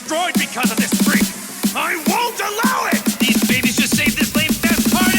destroyed because of this freak. I won't allow it! These babies just saved this lame fest party!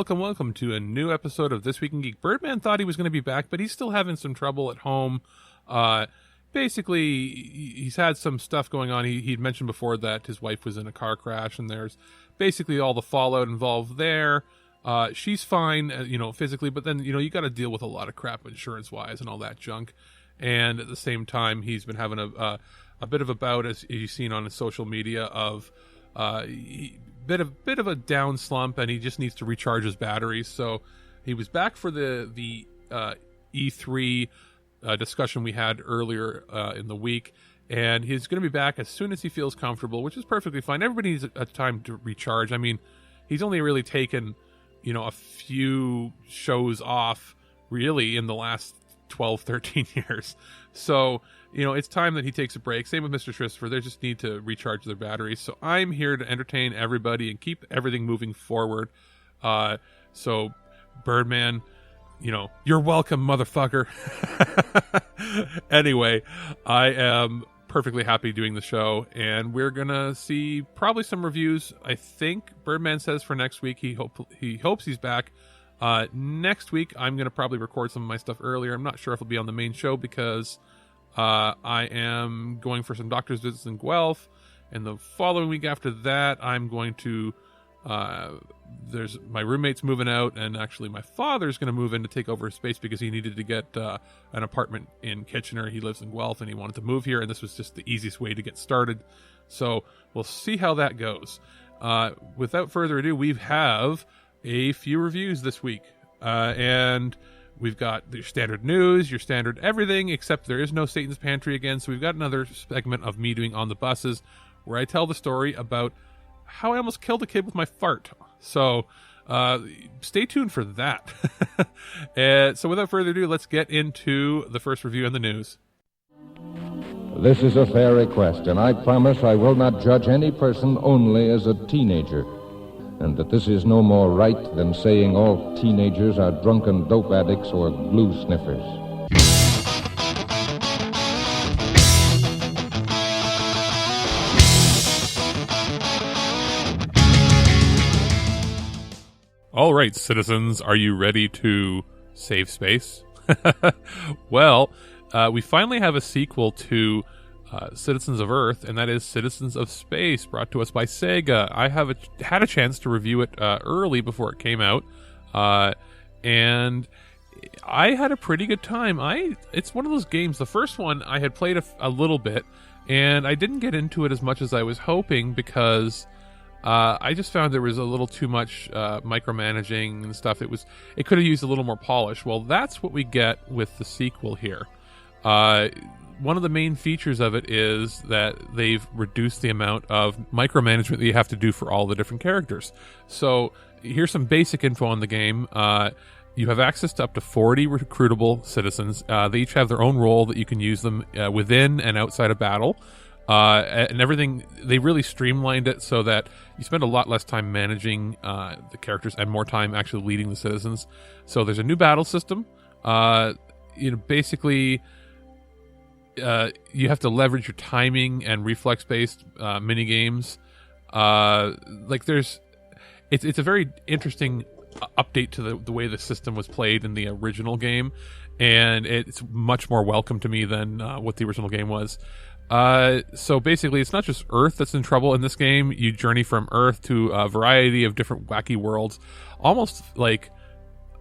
Welcome to a new episode of This Week in Geek. Birdman thought he was going to be back, but he's still having some trouble at home. Basically, he's had some stuff going on. He'd mentioned before that his wife was in a car crash, and there's basically all the fallout involved there. She's fine, physically, but then, you got to deal with a lot of crap insurance-wise and all that junk. And at the same time, he's been having a bit of a bout, as you've seen on his social media, of bit of a down slump, and he just needs to recharge his batteries. So he was back for the E3 discussion we had earlier in the week, and he's going to be back as soon as he feels comfortable, which is perfectly fine. Everybody needs a time to recharge. I mean, he's only really taken a few shows off really in the last 12, 13 years. So, it's time that he takes a break. Same with Mr. Christopher. They just need to recharge their batteries. So I'm here to entertain everybody and keep everything moving forward. So, Birdman, you're welcome, motherfucker. Anyway, I am perfectly happy doing the show, and we're going to see probably some reviews. I think Birdman says for next week he hopes he's back. Next week, I'm going to probably record some of my stuff earlier. I'm not sure if it'll be on the main show because I am going for some doctor's visits in Guelph, and the following week after that, I'm going to there's my roommate's moving out, and actually my father's going to move in to take over his space because he needed to get an apartment in Kitchener. He lives in Guelph, and he wanted to move here, and this was just the easiest way to get started. So we'll see how that goes. Without further ado, we have a few reviews this week, and we've got your standard news, your standard everything, except there is no Satan's Pantry again. So we've got another segment of me doing On the Buses, where I tell the story about how I almost killed a kid with my fart. So stay tuned for that. And so without further ado, let's get into the first review in the news. This is a fair request, and I promise I will not judge any person only as a teenager, and that this is no more right than saying all teenagers are drunken dope addicts or glue sniffers. All right, citizens, are you ready to save space? Well, we finally have a sequel to Citizens of Earth, and that is Citizens of Space, brought to us by SEGA. I had a chance to review it early before it came out, and I had a pretty good time. It's one of those games. The first one I had played a little bit, and I didn't get into it as much as I was hoping because I just found there was a little too much micromanaging and stuff. It could have used a little more polish. Well, that's what we get with the sequel here. One of the main features of it is that they've reduced the amount of micromanagement that you have to do for all the different characters. So here's some basic info on the game. You have access to up to 40 recruitable citizens. They each have their own role that you can use them within and outside of battle. And everything, they really streamlined it so that you spend a lot less time managing the characters and more time actually leading the citizens. So there's a new battle system. Basically, you have to leverage your timing and reflex-based mini games. It's a very interesting update to the way the system was played in the original game, and it's much more welcome to me than what the original game was. So basically, it's not just Earth that's in trouble in this game. You journey from Earth to a variety of different wacky worlds, almost like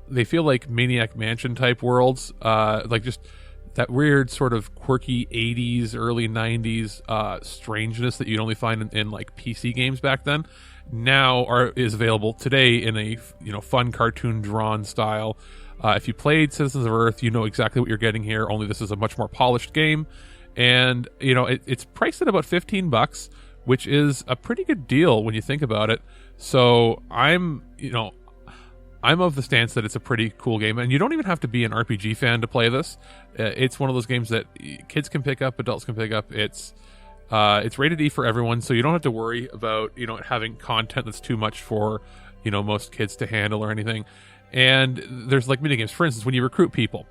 they feel like Maniac Mansion type worlds, like just that weird sort of quirky 80s, early 90s strangeness that you'd only find in like PC games back then. Now is available today in a fun cartoon drawn style. If you played Citizens of Earth, you know exactly what you're getting here. Only this is a much more polished game. And, it's priced at about $15, which is a pretty good deal when you think about it. So I'm of the stance that it's a pretty cool game. And you don't even have to be an RPG fan to play this. It's one of those games that kids can pick up, adults can pick up. It's rated E for everyone, so you don't have to worry about, having content that's too much for, most kids to handle or anything. And there's like mini games. For instance, when you recruit people,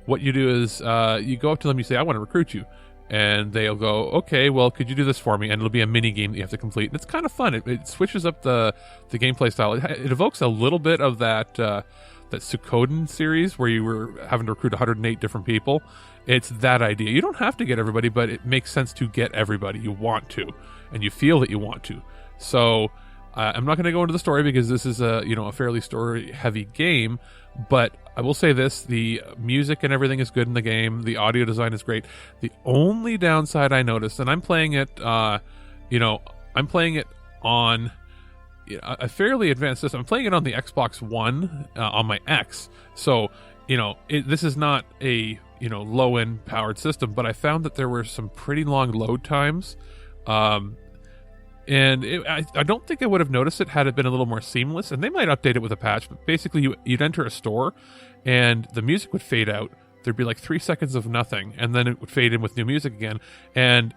what you do is you go up to them, you say, I want to recruit you. And they'll go, okay, well, could you do this for me? And it'll be a mini game that you have to complete. And it's kind of fun. It switches up the gameplay style. It evokes a little bit of that Suikoden series where you were having to recruit 108 different people. It's that idea. You don't have to get everybody, but it makes sense to get everybody. You want to, and you feel that you want to. So I'm not going to go into the story because this is a fairly story-heavy game. But I will say this, the music and everything is good in the game. The audio design is great. The only downside I noticed, and I'm playing it, on a fairly advanced system. I'm playing it on the Xbox One on my X. So, this is not a, low-end powered system, but I found that there were some pretty long load times. And I don't think I would have noticed it had it been a little more seamless. And they might update it with a patch. But basically, you'd enter a store, and the music would fade out. There'd be like 3 seconds of nothing, and then it would fade in with new music again. And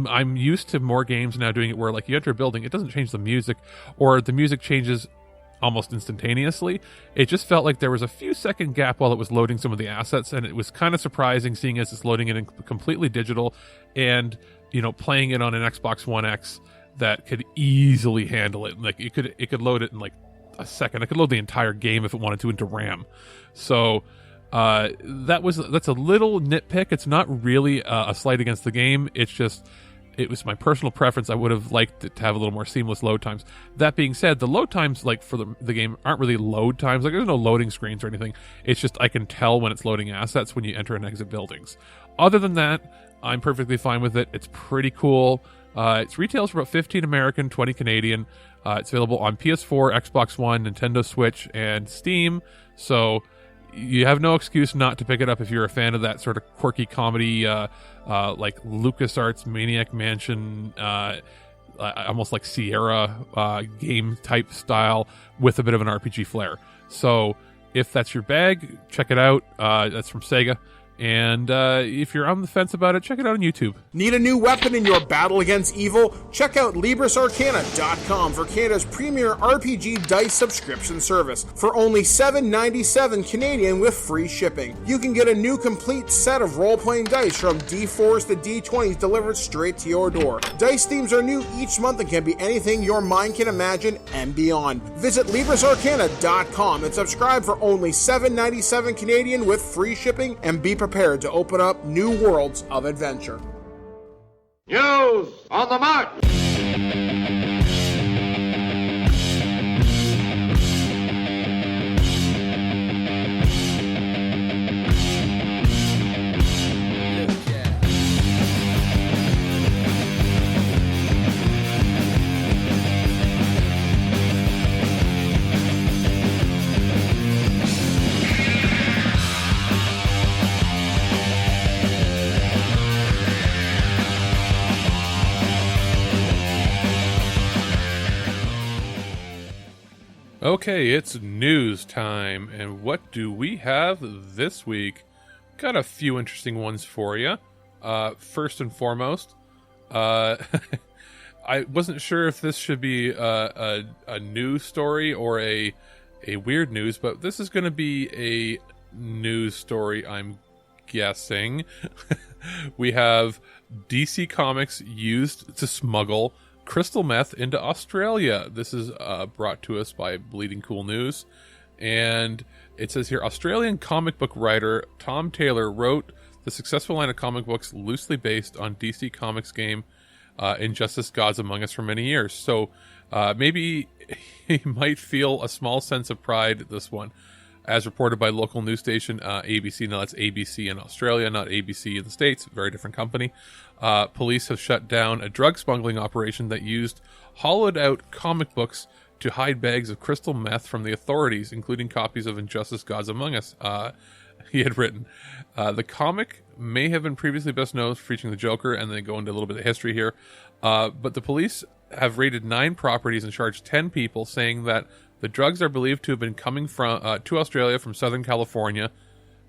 I'm used to more games now doing it where, like, you enter a building, it doesn't change the music, or the music changes almost instantaneously. It just felt like there was a few second gap while it was loading some of the assets, and it was kind of surprising seeing as it's loading it in completely digital, and playing it on an Xbox One X that could easily handle it. Like it could load it in like a second. It could load the entire game if it wanted to into RAM. So that's a little nitpick. It's not really a slight against the game. It's just it was my personal preference. I would have liked it to have a little more seamless load times. That being said, the load times like for the game aren't really load times. Like there's no loading screens or anything. It's just I can tell when it's loading assets when you enter and exit buildings. Other than that, I'm perfectly fine with it. It's pretty cool. It retails for about $15 American, $20 Canadian. It's available on PS4, Xbox One, Nintendo Switch, and Steam. So you have no excuse not to pick it up if you're a fan of that sort of quirky comedy, like LucasArts Maniac Mansion, almost like Sierra game type style with a bit of an RPG flair. So if that's your bag, check it out. That's from SEGA. And if you're on the fence about it, check it out on YouTube. Need a new weapon in your battle against evil? Check out LibrisArcana.com for Canada's premier RPG dice subscription service. For only $7.97 Canadian with free shipping. You can get a new complete set of role-playing dice from D4s to D20s delivered straight to your door. Dice themes are new each month and can be anything your mind can imagine and beyond. Visit LibrisArcana.com and subscribe for only $7.97 Canadian with free shipping and be prepared to open up new worlds of adventure. News on the march! Okay, it's news time, and what do we have this week? Got a few interesting ones for you. First and foremost, I wasn't sure if this should be a news story or a weird news, but this is going to be a news story, I'm guessing. We have DC Comics used to smuggle crystal meth into Australia. This is brought to us by Bleeding Cool News, and it says here, Australian comic book writer Tom Taylor wrote the successful line of comic books loosely based on DC Comics game Injustice Gods Among Us for many years. So maybe he might feel a small sense of pride at this one. As reported by local news station ABC, now that's ABC in Australia, not ABC in the States, very different company. Police have shut down a drug smuggling operation that used hollowed out comic books to hide bags of crystal meth from the authorities, including copies of Injustice Gods Among Us, he had written. The comic may have been previously best known for featuring the Joker, and they go into a little bit of history here. But the police have raided 9 properties and charged 10 people, saying that the drugs are believed to have been coming from to Australia from Southern California.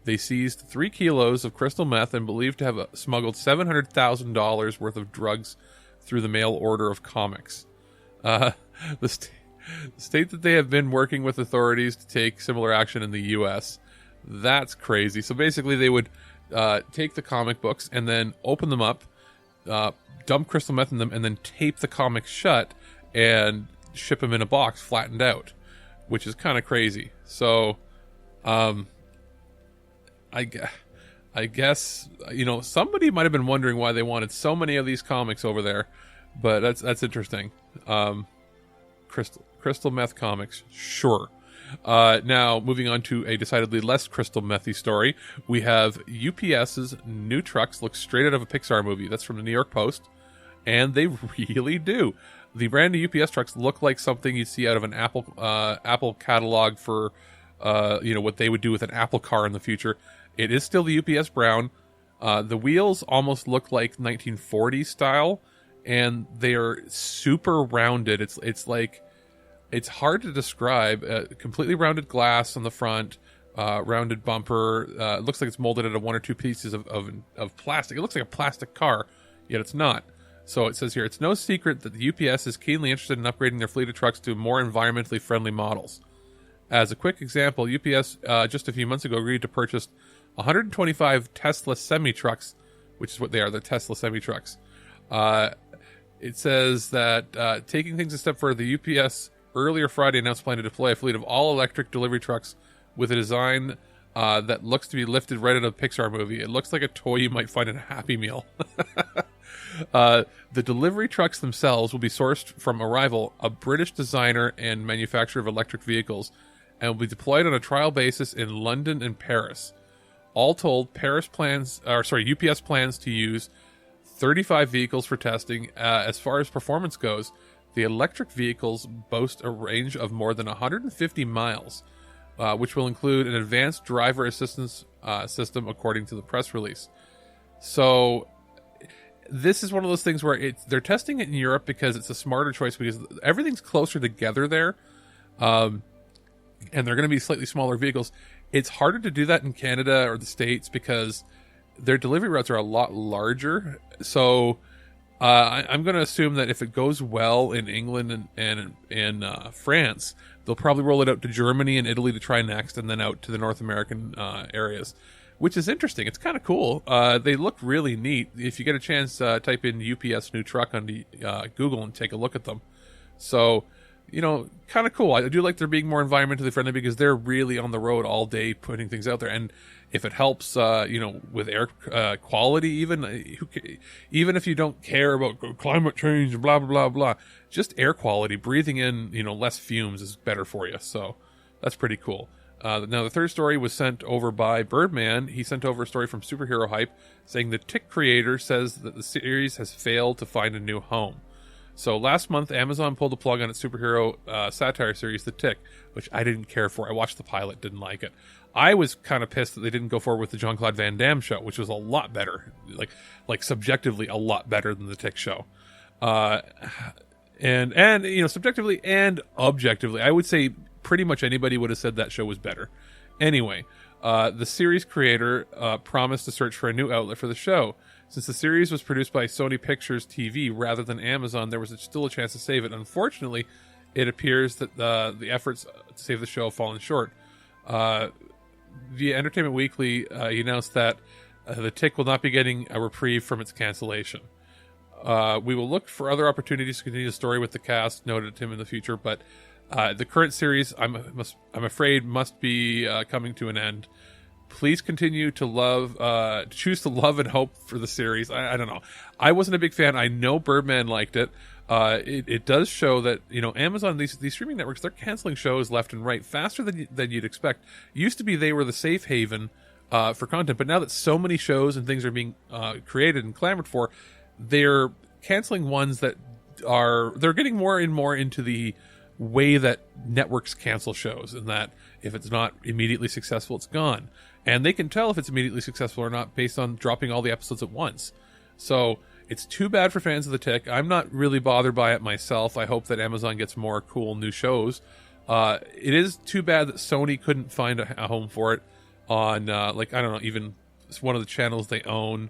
They seized 3 kilos of crystal meth and believed to have smuggled $700,000 worth of drugs through the mail order of comics. The state that they have been working with authorities to take similar action in the U.S. That's crazy. So basically they would take the comic books and then open them up, dump crystal meth in them, and then tape the comics shut and ship them in a box flattened out, which is kind of crazy. So I guess, somebody might have been wondering why they wanted so many of these comics over there, but that's interesting. Crystal meth comics, sure. Now, moving on to a decidedly less crystal methy story, we have UPS's new trucks look straight out of a Pixar movie. That's from the New York Post, and they really do. The brand new UPS trucks look like something you'd see out of an Apple catalog for, what they would do with an Apple car in the future. It is still the UPS brown. The wheels almost look like 1940s style, and they are super rounded. It's hard to describe. Completely rounded glass on the front, rounded bumper. It looks like it's molded out of 1 or 2 pieces of plastic. It looks like a plastic car, yet it's not. So it says here, it's no secret that the UPS is keenly interested in upgrading their fleet of trucks to more environmentally friendly models. As a quick example, UPS just a few months ago agreed to purchase 125 Tesla semi-trucks, which is what they are, they're Tesla semi-trucks. It says that taking things a step further, the UPS earlier Friday announced plan to deploy a fleet of all-electric delivery trucks with a design that looks to be lifted right out of a Pixar movie. It looks like a toy you might find in a Happy Meal. The delivery trucks themselves will be sourced from Arrival, a British designer and manufacturer of electric vehicles, and will be deployed on a trial basis in London and Paris. All told, UPS plans to use 35 vehicles for testing. As far as performance goes, the electric vehicles boast a range of more than 150 miles, which will include an advanced driver assistance system, according to the press release. So this is one of those things where they're testing it in Europe because it's a smarter choice, because everything's closer together there, and they're going to be slightly smaller vehicles. It's harder to do that in Canada or the States because their delivery routes are a lot larger. So I'm going to assume that if it goes well in England and in France, they'll probably roll it out to Germany and Italy to try next, and then out to the North American areas, which is interesting. It's kind of cool. They look really neat. If you get a chance, type in UPS new truck on Google and take a look at them. So, kind of cool. I do like they're being more environmentally friendly because they're really on the road all day putting things out there. And if it helps, with air quality, even if you don't care about climate change and blah, blah, blah, blah, just air quality, breathing in, less fumes is better for you. So that's pretty cool. Now, the third story was sent over by Birdman. He sent over a story from Superhero Hype saying the Tick creator says that the series has failed to find a new home. So last month, Amazon pulled the plug on its superhero satire series, The Tick, which I didn't care for. I watched the pilot, didn't like it. I was kind of pissed that they didn't go forward with the Jean-Claude Van Damme show, which was a lot better, like subjectively a lot better than The Tick show. And subjectively and objectively, I would say pretty much anybody would have said that show was better. Anyway, the series creator promised to search for a new outlet for the show. Since the series was produced by Sony Pictures TV rather than Amazon, there was still a chance to save it. Unfortunately, it appears that the efforts to save the show have fallen short. Via Entertainment Weekly, he announced that The Tick will not be getting a reprieve from its cancellation. We will look for other opportunities to continue the story with the cast, noted him in the future, but the current series, I'm afraid, must be coming to an end. please continue to choose to love and hope for the series. I don't know. I wasn't a big fan. I know Birdman liked it. It does show that, Amazon, these streaming networks, they're canceling shows left and right faster than you'd expect. Used to be they were the safe haven for content, but now that so many shows and things are being created and clamored for, they're canceling ones that they're getting more and more into the way that networks cancel shows, and that if it's not immediately successful, it's gone. And they can tell if it's immediately successful or not based on dropping all the episodes at once. So it's too bad for fans of the tick. I'm not really bothered by it myself. I hope that Amazon gets more cool new shows. It is too bad that Sony couldn't find a home for it on, I don't know, even one of the channels they own,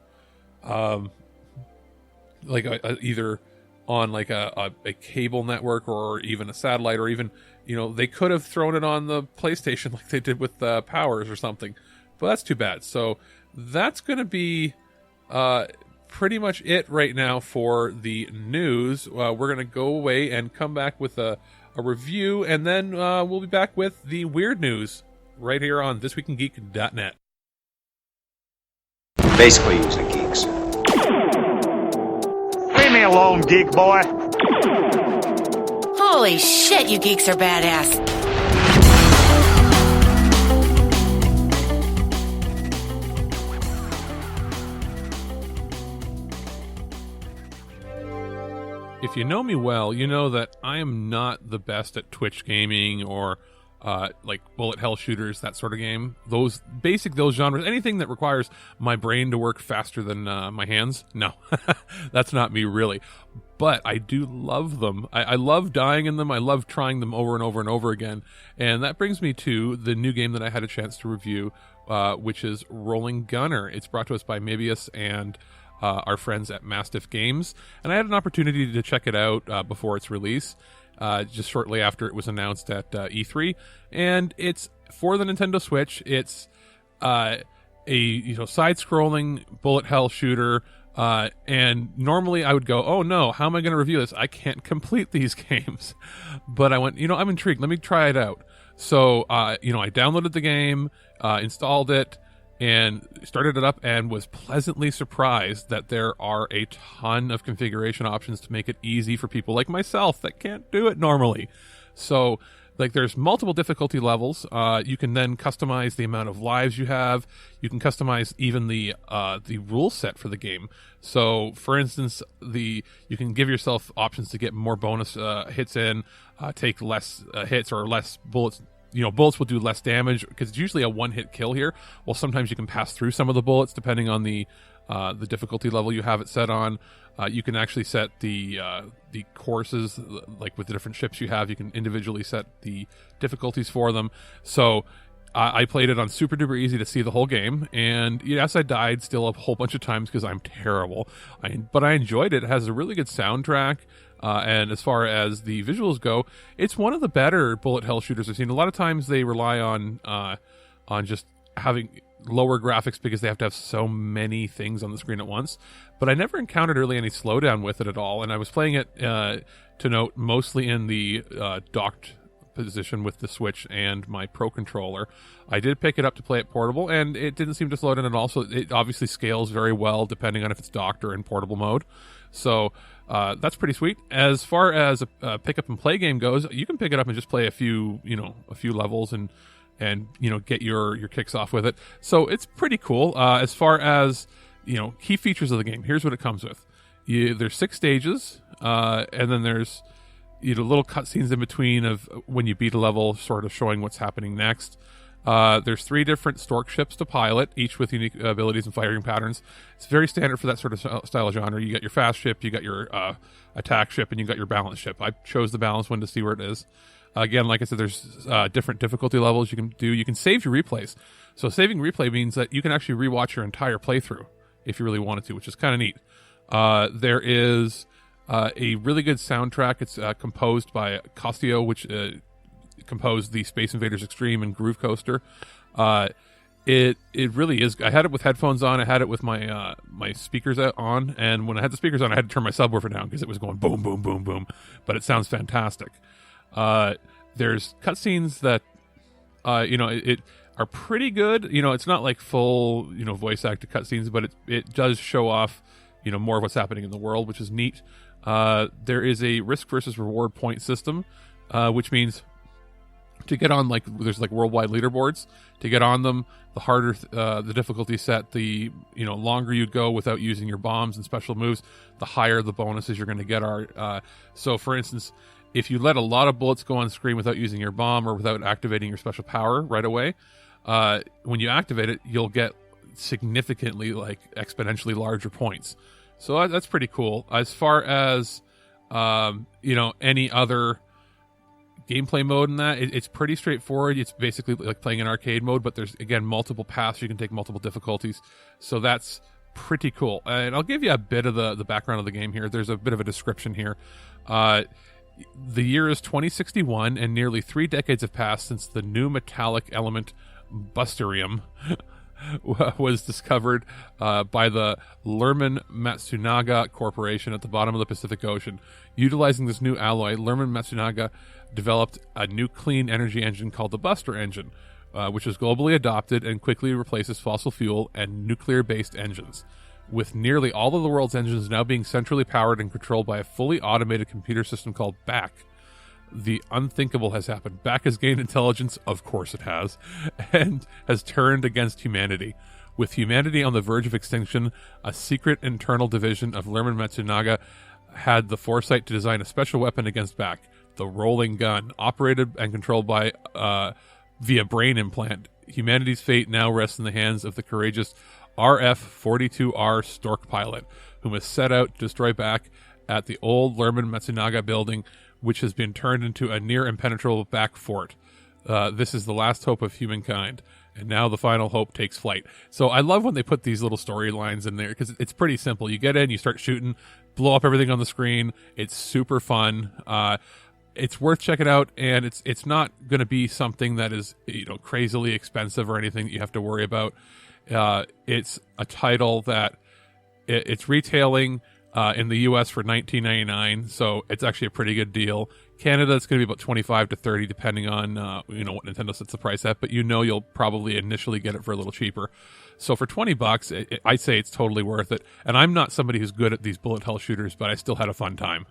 either on a cable network or even a satellite, or even, they could have thrown it on the PlayStation like they did with Powers or something. But that's too bad. So that's going to be pretty much it right now for the news. We're going to go away and come back with a review, and then we'll be back with the weird news right here on ThisWeekInGeek.net. Basically using geeks. Leave me alone, geek boy. Holy shit, you geeks are badass. If you know me well, you know that I am not the best at Twitch gaming or bullet hell shooters, that sort of game. Those genres, anything that requires my brain to work faster than my hands. No, that's not me really. But I do love them. I love dying in them. I love trying them over and over and over again. And that brings me to the new game that I had a chance to review, which is Rolling Gunner. It's brought to us by Mebius and our friends at Mastiff Games, and I had an opportunity to check it out before its release, just shortly after it was announced at E3, and it's for the Nintendo Switch. It's a side-scrolling bullet hell shooter, and normally I would go, oh no, how am I going to review this? I can't complete these games. But I went, I'm intrigued, let me try it out. So I downloaded the game, installed it, and started it up, and was pleasantly surprised that there are a ton of configuration options to make it easy for people like myself that can't do it normally. So, there's multiple difficulty levels. You can then customize the amount of lives you have. You can customize even the rule set for the game. So, for instance, you can give yourself options to get more bonus hits in, take less hits or less bullets. Bullets will do less damage because it's usually a one-hit kill here. Well, sometimes you can pass through some of the bullets depending on the difficulty level you have it set on. You can actually set the courses, like with the different ships you have. You can individually set the difficulties for them. So I played it on super duper easy to see the whole game, and yes, I died still a whole bunch of times because I'm terrible. But I enjoyed it. It has a really good soundtrack. And as far as the visuals go, it's one of the better bullet hell shooters I've seen. A lot of times they rely on just having lower graphics because they have to have so many things on the screen at once. But I never encountered really any slowdown with it at all. And I was playing it, to note, mostly in the docked position with the Switch and my Pro Controller. I did pick it up to play it portable, and it didn't seem to slow down at all. So it obviously scales very well depending on if it's docked or in portable mode. So that's pretty sweet. As far as a pick up and play game goes, you can pick it up and just play a few levels and get your kicks off with it. So it's pretty cool. As far as key features of the game, here's what it comes with. There's 6 stages, and then there's little cutscenes in between of when you beat a level, sort of showing what's happening next. There's 3 different stork ships to pilot, each with unique abilities and firing patterns. It's very standard for that sort of style of genre. You got your fast ship, you got your attack ship, and you got your balance ship. I chose the balance one to see where it is. Again, like I said, there's different difficulty levels you can do. You can save your replays. So saving replay means that you can actually rewatch your entire playthrough if you really wanted to, which is kind of neat. There is a really good soundtrack. It's composed by Costio, which composed the Space Invaders Extreme and Groove Coaster. It really is. I had it with headphones on. I had it with my my speakers on, and when I had the speakers on, I had to turn my subwoofer down because it was going boom, boom, boom, boom. But it sounds fantastic. There's cutscenes that, are are pretty good. You know, it's not like full, you know, voice acted cutscenes, but it does show off, you know, more of what's happening in the world, which is neat. There is a risk versus reward point system, which means to get on, like, there's like worldwide leaderboards. To get on them, the harder the difficulty set, the, you know, longer you go without using your bombs and special moves, the higher the bonuses you're going to get are. So, for instance, if you let a lot of bullets go on screen without using your bomb or without activating your special power right away, when you activate it, you'll get significantly, like, exponentially larger points. So that's pretty cool. As far as, you know, any other gameplay mode in that, it's pretty straightforward. It's basically like playing in arcade mode, but there's, again, multiple paths. You can take multiple difficulties. So that's pretty cool. And I'll give you a bit of the background of the game here. There's a bit of a description here. The year is 2061, and nearly 3 decades have passed since the new metallic element Busterium was discovered by the Lerman Matsunaga Corporation at the bottom of the Pacific Ocean. Utilizing this new alloy, Lerman Matsunaga developed a new clean energy engine called the Buster engine, which was globally adopted and quickly replaces fossil fuel and nuclear-based engines. With nearly all of the world's engines now being centrally powered and controlled by a fully automated computer system called BAC, the unthinkable has happened. BAC has gained intelligence, of course it has, and has turned against humanity. With humanity on the verge of extinction, a secret internal division of Lerman Matsunaga had the foresight to design a special weapon against BAC, the rolling gun, operated and controlled by via brain implant. Humanity's fate now rests in the hands of the courageous RF-42R Stork pilot, who must set out to destroy BAC at the old Lerman Matsunaga building, which has been turned into a near impenetrable BAC fort. This is the last hope of humankind, and now the final hope takes flight. So I love when they put these little storylines in there, because it's pretty simple. You get in, you start shooting, blow up everything on the screen. It's super fun. It's worth checking out, and it's not going to be something that is, you know, crazily expensive or anything that you have to worry about. It's a title that it's retailing in the US for $19.99, so it's actually a pretty good deal. Canada, it's going to be about $25 to $30, depending on you know, what Nintendo sets the price at, but you know you'll probably initially get it for a little cheaper. So for $20, I'd say it's totally worth it. And I'm not somebody who's good at these bullet hell shooters, but I still had a fun time.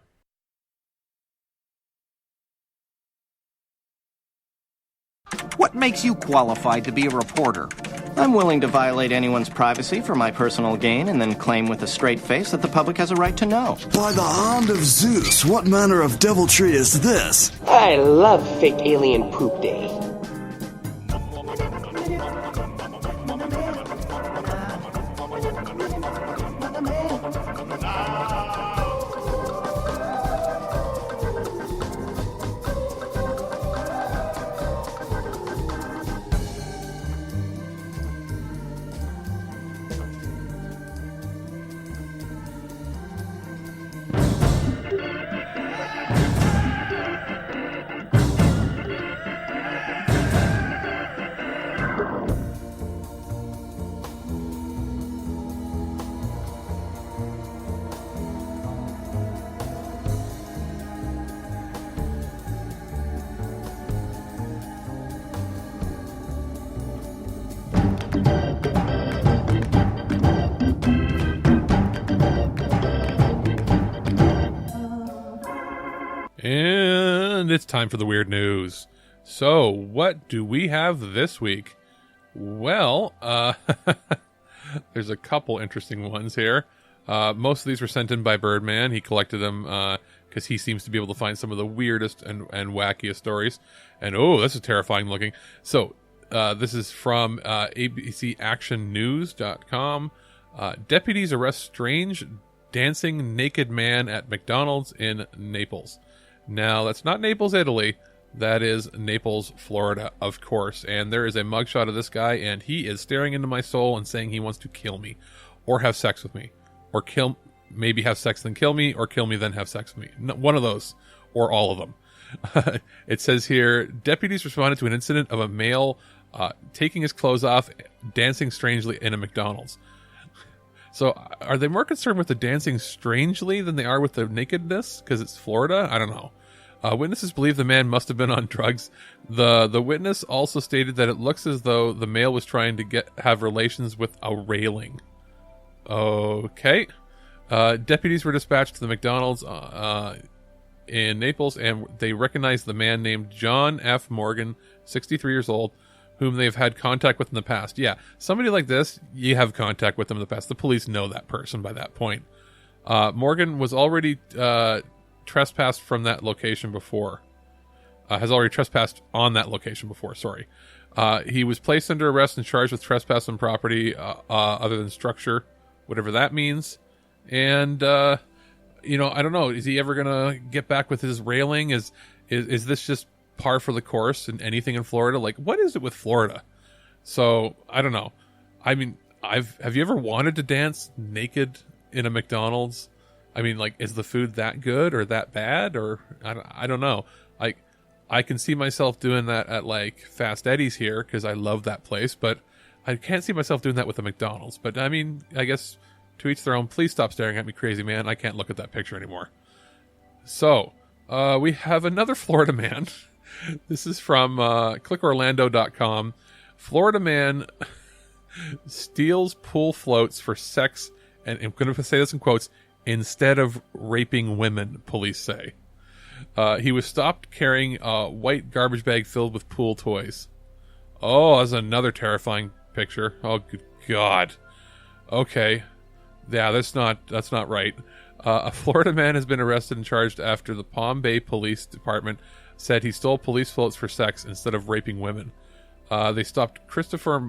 What makes you qualified to be a reporter? I'm willing to violate anyone's privacy for my personal gain and then claim with a straight face that the public has a right to know. By the hand of Zeus, what manner of deviltry is this? I love fake alien poop day. And it's time for the weird news. So, what do we have this week? Well, there's a couple interesting ones here. Most of these were sent in by Birdman. He collected them because he seems to be able to find some of the weirdest and wackiest stories. And, oh, this is terrifying looking. So, this is from abcactionnews.com. Deputies arrest strange dancing naked man at McDonald's in Naples. Now, that's not Naples, Italy. That is Naples, Florida, of course. And there is a mugshot of this guy, and he is staring into my soul and saying he wants to kill me, or have sex with me, or maybe have sex then kill me, or kill me then have sex with me. One of those, or all of them. It says here, deputies responded to an incident of a male taking his clothes off, dancing strangely in a McDonald's. So, are they more concerned with the dancing strangely than they are with the nakedness? Because it's Florida? I don't know. Witnesses believe the man must have been on drugs. The witness also stated that it looks as though the male was trying to have relations with a railing. Okay. Deputies were dispatched to the McDonald's in Naples, and they recognized the man named John F. Morgan, 63 years old, whom they've had contact with in the past. Yeah, somebody like this, you have contact with them in the past. The police know that person by that point. Morgan was already trespassed from that location before. Has already trespassed on that location before, sorry. He was placed under arrest and charged with trespass on property other than structure, whatever that means. And, I don't know. Is he ever going to get back with his railing? Is this just par for the course in anything in Florida? Like, what is it with Florida? So, I don't know. I mean, have you ever wanted to dance naked in a McDonald's? I mean, like, is the food that good or that bad? Or, I don't know. Like, I can see myself doing that at, like, Fast Eddie's here, because I love that place, but I can't see myself doing that with a McDonald's. But, I mean, I guess to each their own. Please stop staring at me, crazy man. I can't look at that picture anymore. So, we have another Florida man. This is from clickorlando.com. Florida man steals pool floats for sex, and I'm going to say this in quotes, instead of raping women, police say. He was stopped carrying a white garbage bag filled with pool toys. Oh, that's another terrifying picture. Oh, good God. Okay. Yeah, that's not right. A Florida man has been arrested and charged after the Palm Bay Police Department said he stole police floats for sex instead of raping women. They stopped Christopher,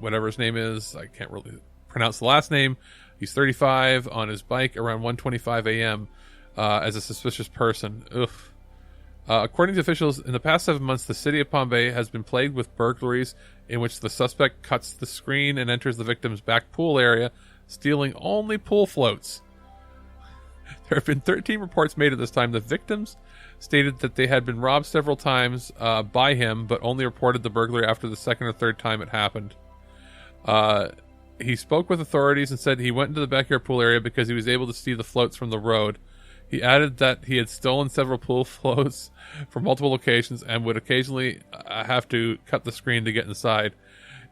whatever his name is. I can't really pronounce the last name. He's 35, on his bike around 1:25 a.m. As a suspicious person. Ugh. According to officials, in the past 7 months, the city of Palm Bay has been plagued with burglaries in which the suspect cuts the screen and enters the victim's back pool area, stealing only pool floats. There have been 13 reports made at this time. The victims stated that they had been robbed several times by him, but only reported the burglary after the second or third time it happened. He spoke with authorities and said he went into the backyard pool area because he was able to see the floats from the road. He added that he had stolen several pool floats from multiple locations and would occasionally have to cut the screen to get inside.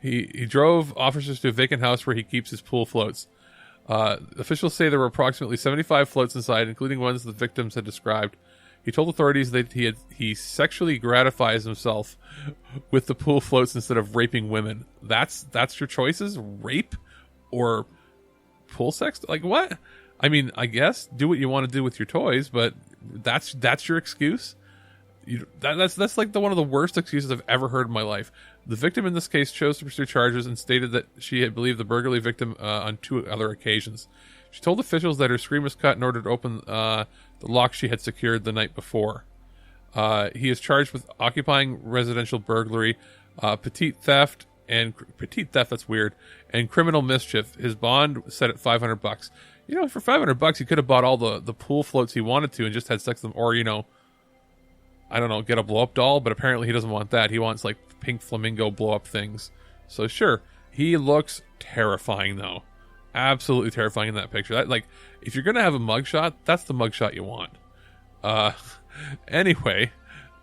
He drove officers to a vacant house where he keeps his pool floats. Officials say there were approximately 75 floats inside, including ones the victims had described. He told authorities that he sexually gratifies himself with the pool floats instead of raping women. That's your choices? Rape or pool sex? Like, what? I mean, I guess do what you want to do with your toys, but that's your excuse? That's like one of the worst excuses I've ever heard in my life. The victim in this case chose to pursue charges and stated that she had believed the burglary victim on 2 other occasions. She told officials that her screen was cut in order to open the lock she had secured the night before. He is charged with occupying residential burglary, petite theft, that's weird, and criminal mischief. His bond set at $500. You know, for $500, he could have bought all the pool floats he wanted to and just had sex with them, or, I don't know, get a blow-up doll, but apparently he doesn't want that. He wants, like, pink flamingo blow-up things. So, sure, he looks terrifying, though. Absolutely terrifying in that picture. If you're going to have a mugshot, that's the mugshot you want. Anyway,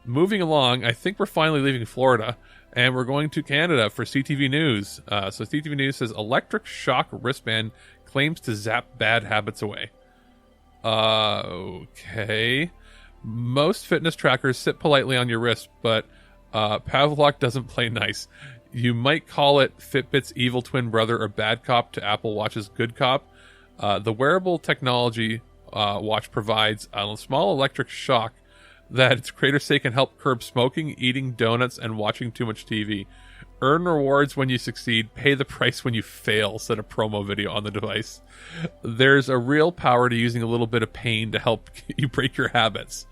moving along, I think we're finally leaving Florida, and we're going to Canada for CTV News. So CTV News says, electric shock wristband claims to zap bad habits away. Okay. Most fitness trackers sit politely on your wrist, but Pavlok doesn't play nice. You might call it Fitbit's evil twin brother or bad cop to Apple Watch's good cop. The wearable technology watch provides a small electric shock that its creators say can help curb smoking, eating donuts, and watching too much TV. Earn rewards when you succeed, pay the price when you fail, said a promo video on the device. There's a real power to using a little bit of pain to help you break your habits.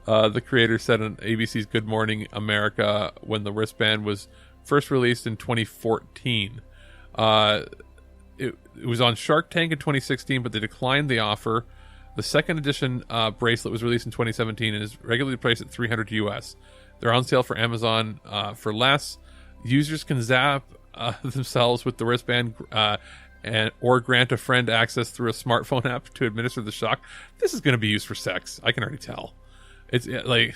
The creator said on ABC's Good Morning America when the wristband was first released in 2014. It was on Shark Tank in 2016, but they declined the offer. The second edition bracelet was released in 2017 and is regularly priced at $300 US. They're on sale for Amazon for less. Users can zap themselves with the wristband or grant a friend access through a smartphone app to administer the shock. This is going to be used for sex. I can already tell. It's like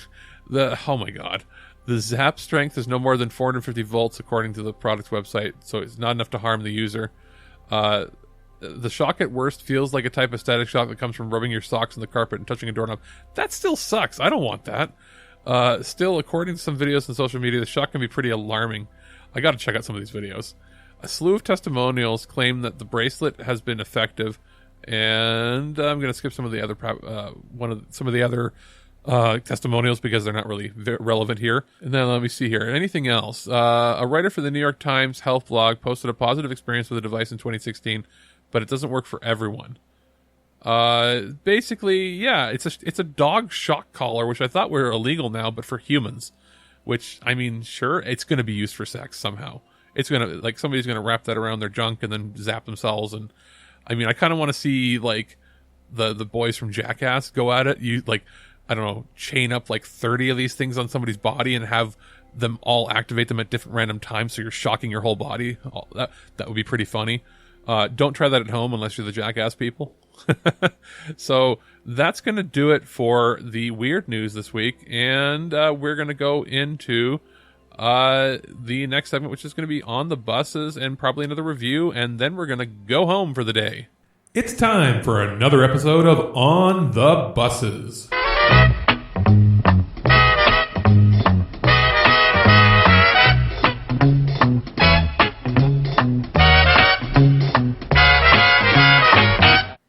oh my god. The zap strength is no more than 450 volts according to the product's website, so it's not enough to harm the user. The shock at worst feels like a type of static shock that comes from rubbing your socks on the carpet and touching a doorknob. That still sucks. I don't want that. Still, according to some videos on social media, the shock can be pretty alarming. I got to check out some of these videos. A slew of testimonials claim that the bracelet has been effective, and I'm going to skip some of the other testimonials because they're not really relevant here. And then let me see here. Anything else? A writer for the New York Times health blog posted a positive experience with the device in 2016, but it doesn't work for everyone. Basically, yeah, it's a dog shock collar, which I thought were illegal now, but for humans. Which, I mean, sure, it's going to be used for sex somehow. It's going to, like, somebody's going to wrap that around their junk and then zap themselves. And, I mean, I kind of want to see, like, the boys from Jackass go at it. You, like, I don't know, chain up, like, 30 of these things on somebody's body and have them all activate them at different random times so you're shocking your whole body. That would be pretty funny. Don't try that at home unless you're the Jackass people. So that's going to do it for the weird news this week. And we're going to go into the next segment, which is going to be on the buses and probably another review. And then we're going to go home for the day. It's time for another episode of On the Buses.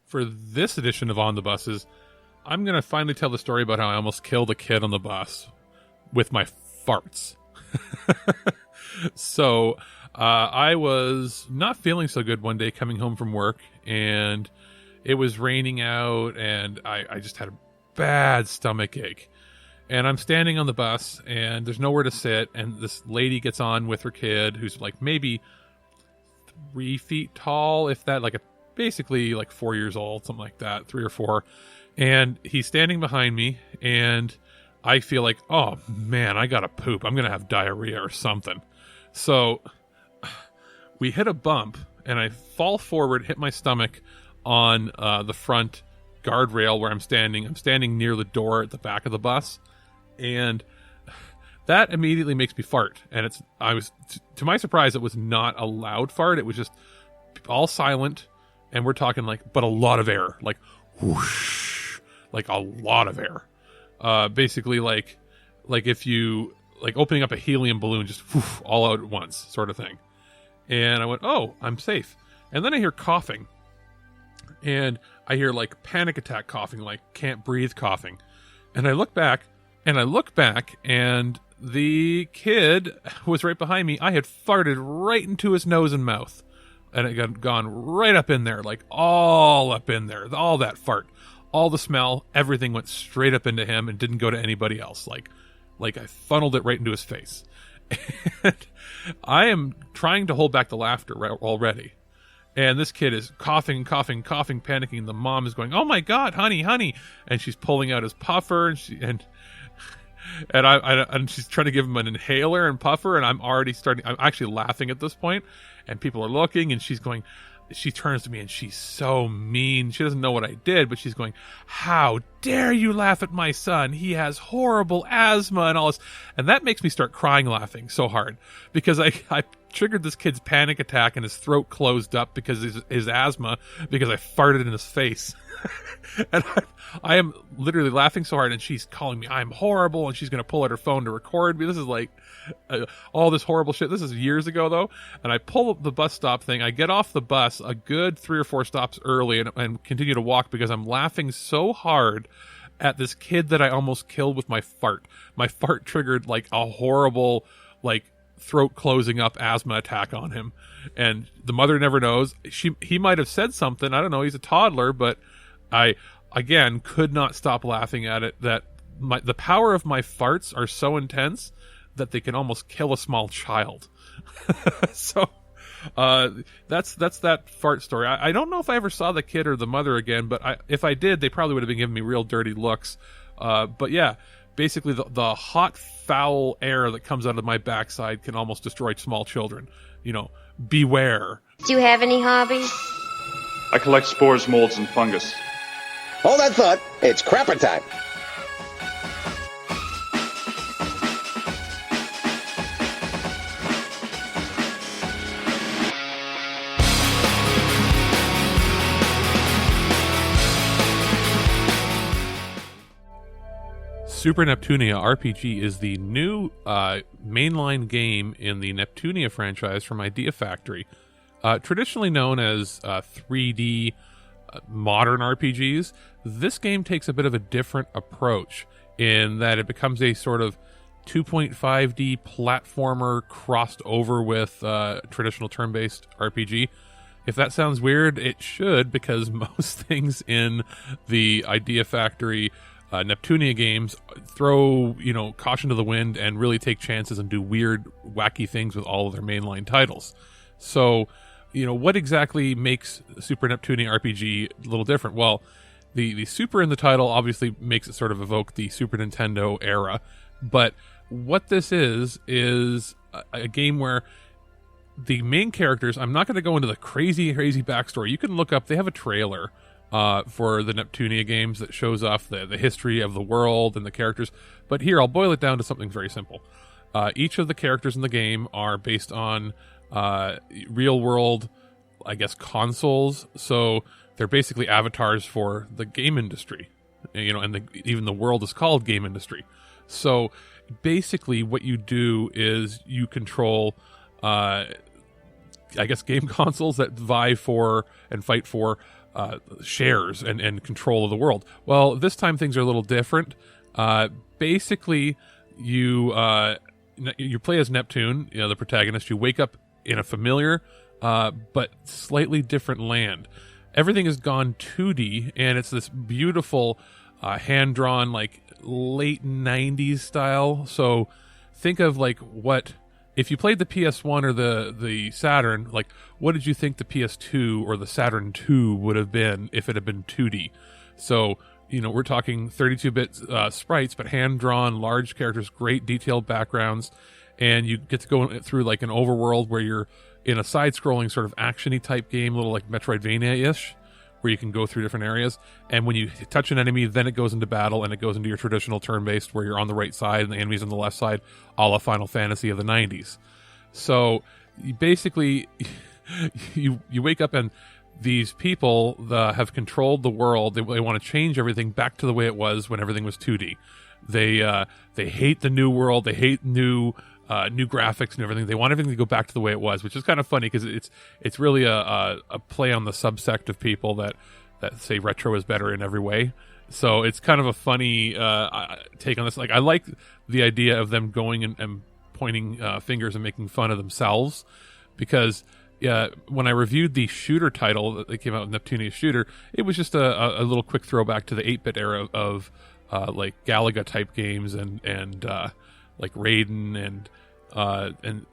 For this edition of On the Buses, I'm going to finally tell the story about how I almost killed a kid on the bus with my farts. So, I was not feeling so good one day coming home from work, and it was raining out, and I just had a bad stomach ache. And I'm standing on the bus, and there's nowhere to sit, and this lady gets on with her kid, who's like maybe 3 feet tall, if that, like basically like 4 years old, something like that, 3 or 4. And he's standing behind me, and I feel like, oh man, I gotta poop. I'm gonna have diarrhea or something. So we hit a bump, and I fall forward, hit my stomach on the front guardrail where I'm standing. I'm standing near the door at the back of the bus, and that immediately makes me fart. And to my surprise, it was not a loud fart. It was just all silent. And we're talking like, but a lot of air, like whoosh, like a lot of air. Basically like if you like opening up a helium balloon, just whoosh, all out at once sort of thing. And I went, oh, I'm safe. And then I hear coughing, and I hear like panic attack coughing, like can't breathe coughing. And I look back, and the kid was right behind me. I had farted right into his nose and mouth. And it had gone right up in there, like all up in there, all that fart, all the smell, everything went straight up into him and didn't go to anybody else. Like I funneled it right into his face. And I am trying to hold back the laughter already. And this kid is coughing, panicking. The mom is going, "Oh my God, honey." And she's pulling out his puffer, and she's trying to give him an inhaler and puffer. And I'm actually laughing at this point. And people are looking, and she turns to me, and she's so mean. She doesn't know what I did, but she's going, "How dare you laugh at my son? He has horrible asthma," and all this. And that makes me start crying laughing so hard, because I triggered this kid's panic attack, and his throat closed up because his asthma, because I farted in his face. And I am literally laughing so hard, and she's calling me, "I'm horrible," and she's going to pull out her phone to record me. This is like all this horrible shit. This is years ago, though. And I pull up the bus stop thing. I get off the bus a good 3 or 4 stops early and continue to walk because I'm laughing so hard at this kid that I almost killed with my fart. My fart triggered like a horrible, like, throat closing up asthma attack on him. And the mother never knows. He might have said something. I don't know. He's a toddler, but I, again, could not stop laughing at it. That the power of my farts are so intense that they can almost kill a small child. So that's that fart story. I don't know if I ever saw the kid or the mother again, but if I did, they probably would have been giving me real dirty looks. But yeah, basically the hot, foul air that comes out of my backside can almost destroy small children. You know, beware. Do you have any hobbies? I collect spores, molds, and fungus. Hold that thought. It's crapper time. Super Neptunia RPG is the new mainline game in the Neptunia franchise from Idea Factory. Traditionally known as 3D modern RPGs, this game takes a bit of a different approach in that it becomes a sort of 2.5D platformer crossed over with traditional turn-based RPG. If that sounds weird, it should, because most things in the Idea Factory Neptunia games throw, caution to the wind and really take chances and do weird, wacky things with all of their mainline titles. So, what exactly makes Super Neptunia RPG a little different? Well, the Super in the title obviously makes it sort of evoke the Super Nintendo era, but what this is a game where the main characters, I'm not going to go into the crazy backstory. You can look up, they have a trailer for the Neptunia games that shows off the history of the world and the characters. But here, I'll boil it down to something very simple. Each of the characters in the game are based on real-world, I guess, consoles. So they're basically avatars for the game industry. And even the world is called game industry. So basically what you do is you control, I guess, game consoles that vie for and fight for shares and control of the world. Well, this time things are a little different. Basically, you play as Neptune, the protagonist. You wake up in a familiar but slightly different land. Everything has gone 2D, and it's this beautiful hand-drawn, like, late 90s style. So think of like what if you played the PS1 or the Saturn, like what did you think the PS2 or the Saturn 2 would have been if it had been 2D? So we're talking 32-bit sprites, but hand-drawn, large characters, great detailed backgrounds, and you get to go through like an overworld where you're in a side-scrolling sort of action-y type game, a little like Metroidvania-ish, where you can go through different areas. And when you touch an enemy, then it goes into battle, and it goes into your traditional turn-based where you're on the right side and the enemy's on the left side, a la Final Fantasy of the 90s. So you basically, you wake up and these people have controlled the world. They want to change everything back to the way it was when everything was 2D. They hate the new world. They hate new graphics and everything. They want everything to go back to the way it was, which is kind of funny because it's really a play on the subsect of people that say retro is better in every way. So it's kind of a funny take on this. Like, I like the idea of them going and pointing fingers and making fun of themselves, because when I reviewed the shooter title that came out with Neptunia Shooter, it was just a little quick throwback to the 8-bit era of like Galaga type games and like Raiden and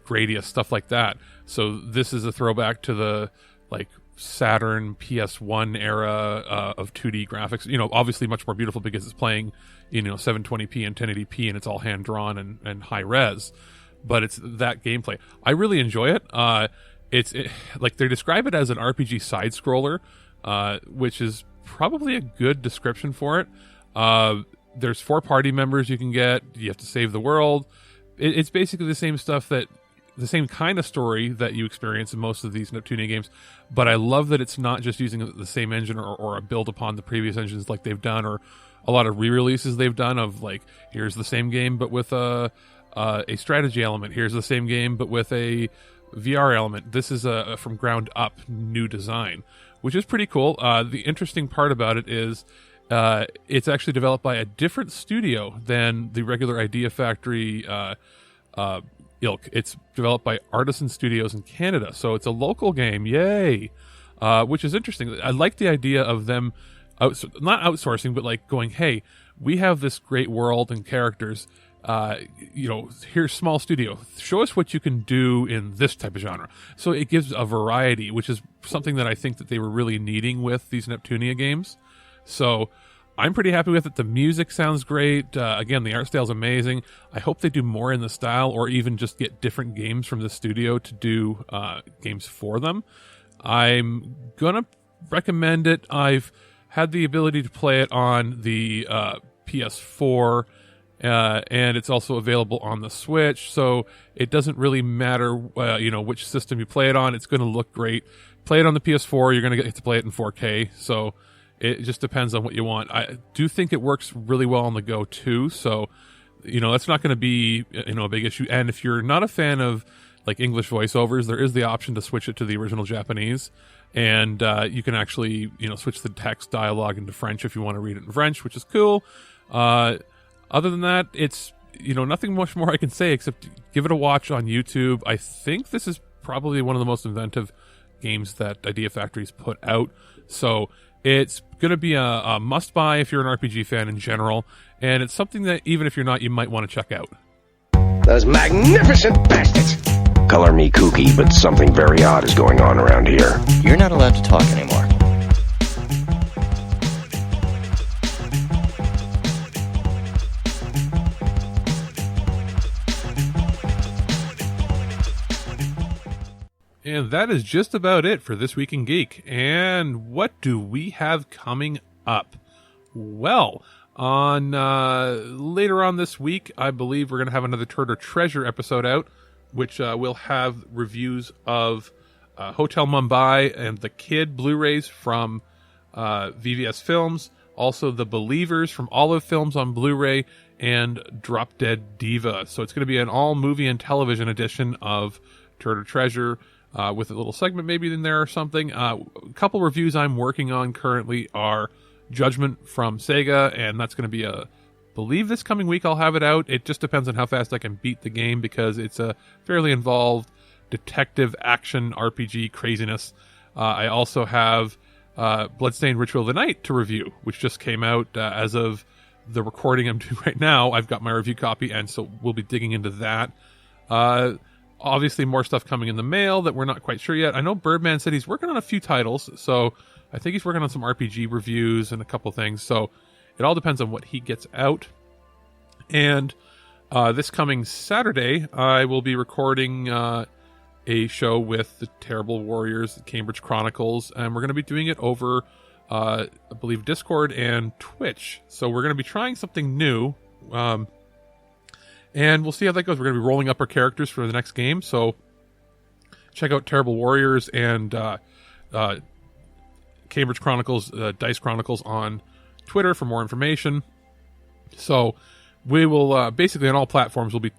Gradius, stuff like that. So this is a throwback to the like Saturn PS1 era of 2D graphics. Obviously much more beautiful because it's playing 720p and 1080p, and it's all hand drawn and high res. But it's that gameplay. I really enjoy it. Like they describe it as an RPG side scroller, which is probably a good description for it. There's 4 party members you can get. You have to save the world. It's basically the same stuff the same kind of story that you experience in most of these Neptunia games. But I love that it's not just using the same engine or a build upon the previous engines like they've done, or a lot of re-releases they've done of like, here's the same game but with a strategy element. Here's the same game but with a VR element. This is a from ground up new design, which is pretty cool. The interesting part about it is it's actually developed by a different studio than the regular Idea Factory ilk. It's developed by Artisan Studios in Canada, so it's a local game. Yay! Which is interesting. I like the idea of them not outsourcing, but like going, hey, we have this great world and characters. Here's small studio. Show us what you can do in this type of genre. So it gives a variety, which is something that I think that they were really needing with these Neptunia games. So I'm pretty happy with it. The music sounds great. Again, the art style is amazing. I hope they do more in the style, or even just get different games from the studio to do games for them. I'm going to recommend it. I've had the ability to play it on the PS4, and it's also available on the Switch, so it doesn't really matter which system you play it on. It's going to look great. Play it on the PS4, you're going to get to play it in 4K, so it just depends on what you want. I do think it works really well on the go too, so that's not going to be a big issue. And if you're not a fan of like English voiceovers, there is the option to switch it to the original Japanese, and you can actually switch the text dialogue into French if you want to read it in French, which is cool. Other than that, it's nothing much more I can say except give it a watch on YouTube. I think this is probably one of the most inventive games that Idea Factory's put out, so it's going to be a must-buy if you're an RPG fan in general, and it's something that even if you're not, you might want to check out. Those magnificent bastards! Color me kooky, but something very odd is going on around here. You're not allowed to talk anymore. And that is just about it for This Week in Geek. And what do we have coming up? Well, on later on this week, I believe we're going to have another Turd or Treasure episode out, which will have reviews of Hotel Mumbai and The Kid Blu-rays from VVS Films, also The Believers from Olive Films on Blu-ray, and Drop Dead Diva. So it's going to be an all movie and television edition of Turd or Treasure, with a little segment maybe in there or something. A couple reviews I'm working on currently are Judgment from SEGA, and that's going to be believe this coming week I'll have it out. It just depends on how fast I can beat the game, because it's a fairly involved detective action RPG craziness. I also have Bloodstained Ritual of the Night to review, which just came out as of the recording I'm doing right now. I've got my review copy, and so we'll be digging into that. Obviously, more stuff coming in the mail that we're not quite sure yet. I know Birdman said he's working on a few titles, so I think he's working on some RPG reviews and a couple things. So it all depends on what he gets out. And this coming Saturday, I will be recording a show with the Terrible Warriors, the Cambridge Chronicles, and we're going to be doing it over, I believe, Discord and Twitch. So we're going to be trying something new. And we'll see how that goes. We're going to be rolling up our characters for the next game. So check out Terrible Warriors and Cambridge Chronicles, Dice Chronicles on Twitter for more information. So we will basically on all platforms we'll be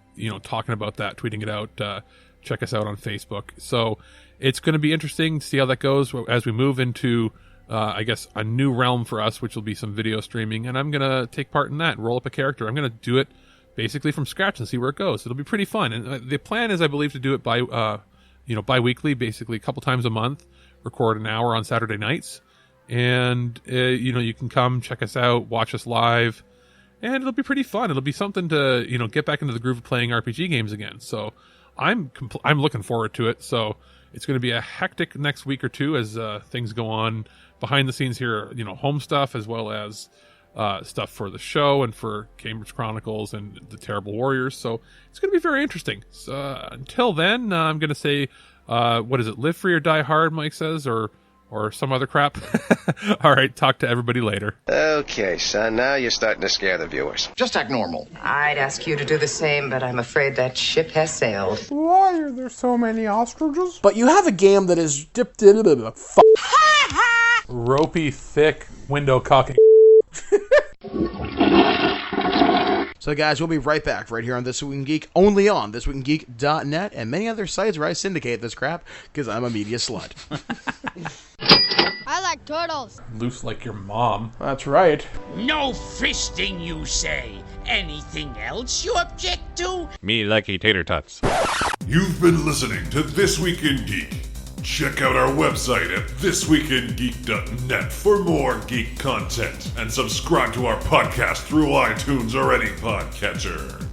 talking about that, tweeting it out. Check us out on Facebook. So it's going to be interesting to see how that goes as we move into I guess a new realm for us, which will be some video streaming. And I'm going to take part in that, roll up a character. I'm going to do it basically from scratch and see where it goes. It'll be pretty fun. And the plan is, I believe, to do it bi-weekly, basically a couple times a month, record an hour on Saturday nights. And, you can come check us out, watch us live, and it'll be pretty fun. It'll be something to, get back into the groove of playing RPG games again. So I'm looking forward to it. So it's going to be a hectic next week or two as things go on behind the scenes here, home stuff as well as stuff for the show and for Cambridge Chronicles and the Terrible Warriors. So it's going to be very interesting. So, until then, I'm going to say, what is it? Live free or die hard, Mike says, or some other crap. All right. Talk to everybody later. Okay, son. Now you're starting to scare the viewers. Just act normal. I'd ask you to do the same, but I'm afraid that ship has sailed. Why are there so many ostriches? But you have a game that is dipped in ropey, thick window cocking. So guys, we'll be right back right here on This Week in Geek, only on ThisWeekInGeek.net and many other sites where I syndicate this crap, because I'm a media slut. I like turtles. Loose like your mom. That's right. No fisting, you say. Anything else you object to? Me likey tater tots. You've been listening to This Week in Geek. Check out our website at ThisWeekInGeek.net for more geek content, and subscribe to our podcast through iTunes or any podcatcher.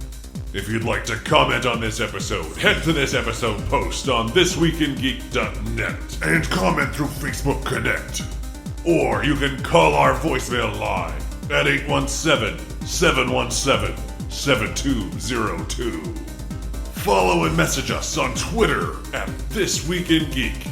If you'd like to comment on this episode, head to this episode post on ThisWeekInGeek.net and comment through Facebook Connect. Or you can call our voicemail line at 817-717-7202. Follow and message us on Twitter at ThisWeekInGeek.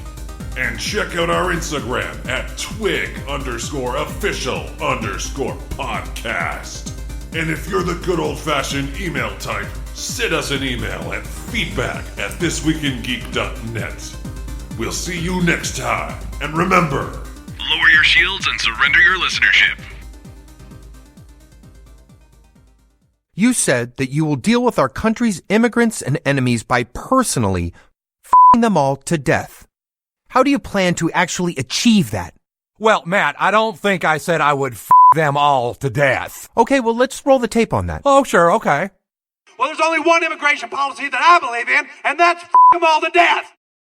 And check out our Instagram at TWIG_official_podcast. And if you're the good old-fashioned email type, send us an email at feedback@thisweekingeek.net. We'll see you next time. And remember, lower your shields and surrender your listenership. You said that you will deal with our country's immigrants and enemies by personally f***ing them all to death. How do you plan to actually achieve that? Well, Matt, I don't think I said I would f*** them all to death. Okay, well, let's roll the tape on that. Oh, sure, okay. Well, there's only one immigration policy that I believe in, and that's f*** them all to death.